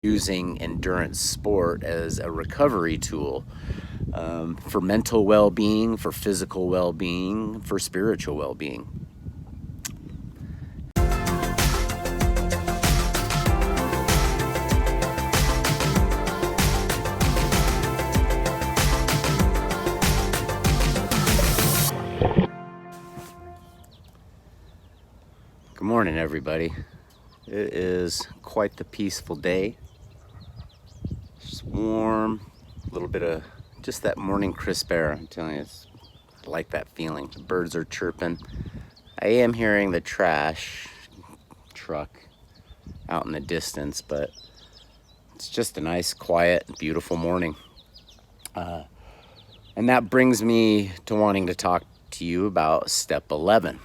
using endurance sport as a recovery tool for mental well-being, for physical well-being, for spiritual well-being. Good morning, everybody. It is quite the peaceful day. It's warm, a little bit of just that morning crisp air. I'm telling you, I like that feeling. The birds are chirping. I am hearing the trash truck out in the distance, but it's just a nice, quiet, beautiful morning. And that brings me to wanting to talk to you about step 11.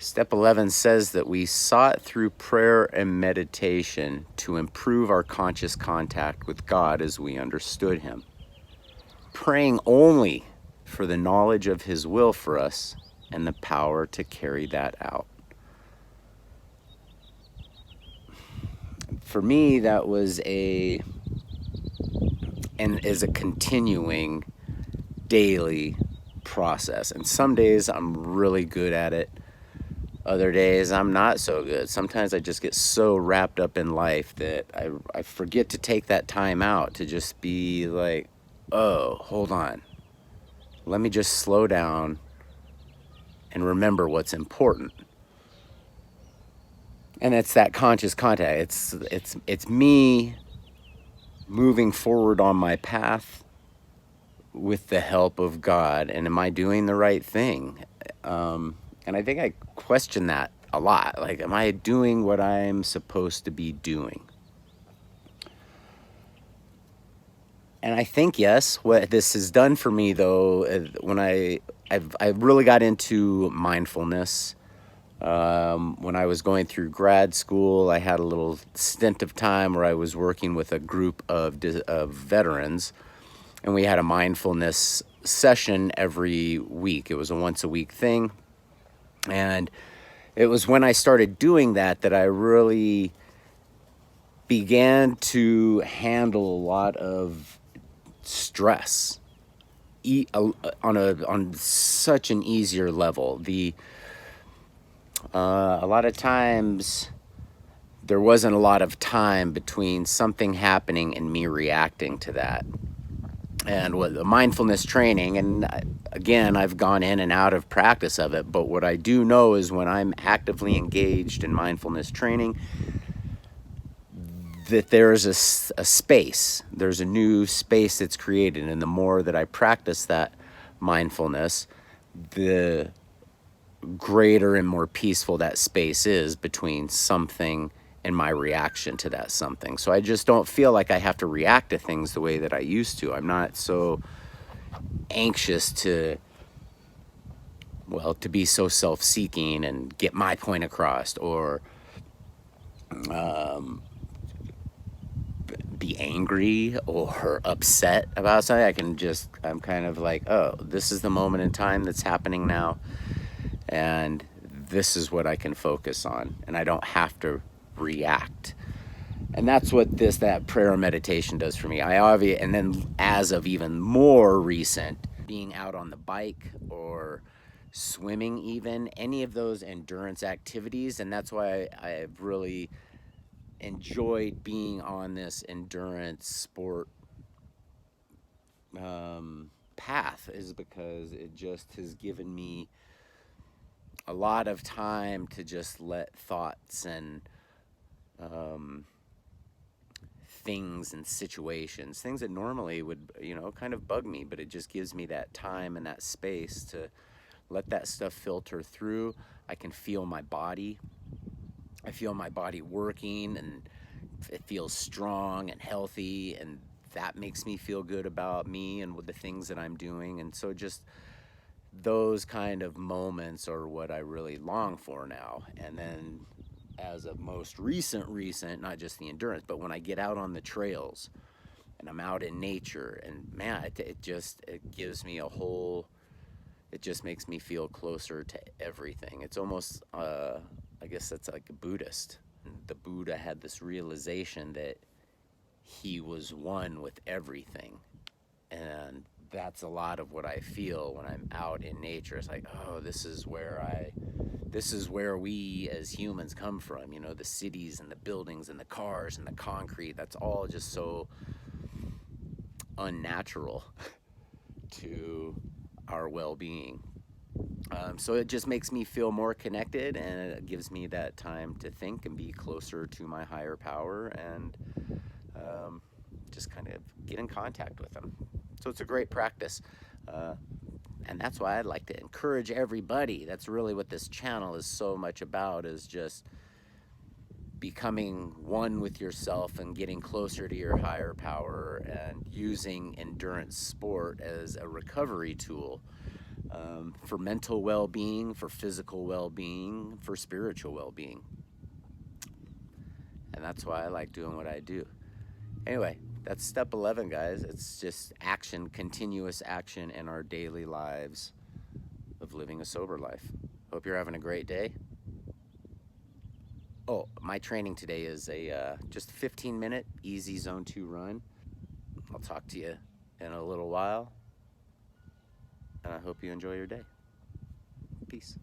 Step 11 says that we sought through prayer and meditation to improve our conscious contact with God as we understood Him, praying only for the knowledge of His will for us and the power to carry that out. For me, that was and is a continuing daily process. And some days I'm really good at it. Other days I'm not so good. Sometimes I just get so wrapped up in life that I forget to take that time out to just be like, oh, hold on. Let me just slow down and remember what's important. And it's that conscious contact. It's me moving forward on my path with the help of God. And am I doing the right thing? And I think I question that a lot. Like, am I doing what I'm supposed to be doing? And I think yes. What this has done for me, though, when I really got into mindfulness. When I was going through grad school, I had a little stint of time where I was working with a group of veterans, and we had a mindfulness session every week. It was a once-a-week thing. And it was when I started doing that that I really began to handle a lot of stress on such an easier level. A lot of times there wasn't a lot of time between something happening and me reacting to that. And with the mindfulness training, and again, I've gone in and out of practice of it, but what I do know is when I'm actively engaged in mindfulness training, that there's a space, there's a new space that's created. And the more that I practice that mindfulness, the greater and more peaceful that space is between something and my reaction to that something. So I just don't feel like I have to react to things the way that I used to. I'm not so anxious to be so self-seeking and get my point across, or be angry or upset about something. I'm kind of like, oh, this is the moment in time that's happening now, and this is what I can focus on, and I don't have to react. And that's what that prayer and meditation does for me. And then as of even more recent, being out on the bike or swimming, even any of those endurance activities. And that's why I've really enjoyed being on this endurance sport path, is because it just has given me a lot of time to just let thoughts and things and situations, things that normally would, kind of bug me, but it just gives me that time and that space to let that stuff filter through. I can feel my body. I feel my body working, and it feels strong and healthy, and that makes me feel good about me and with the things that I'm doing. And so just those kind of moments are what I really long for now. And then as of most recent, not just the endurance, but when I get out on the trails and I'm out in nature, and man, it gives me it just makes me feel closer to everything. It's almost, I guess that's like a Buddhist. the Buddha had this realization that he was one with everything. And that's a lot of what I feel when I'm out in nature. It's like, oh, this is where we as humans come from, you know, the cities and the buildings and the cars and the concrete. That's all just so unnatural to our well-being. So it just makes me feel more connected, and it gives me that time to think and be closer to my higher power, and just kind of get in contact with them. So it's a great practice. And that's why I'd like to encourage everybody. That's really what this channel is so much about, is just becoming one with yourself and getting closer to your higher power, and using endurance sport as a recovery tool for mental well-being, for physical well-being, for spiritual well-being. And that's why I like doing what I do. Anyway, that's step 11, guys. It's just action, continuous action in our daily lives of living a sober life. Hope you're having a great day. Oh, my training today is a just 15-minute easy zone 2 run. I'll talk to you in a little while, and I hope you enjoy your day. Peace.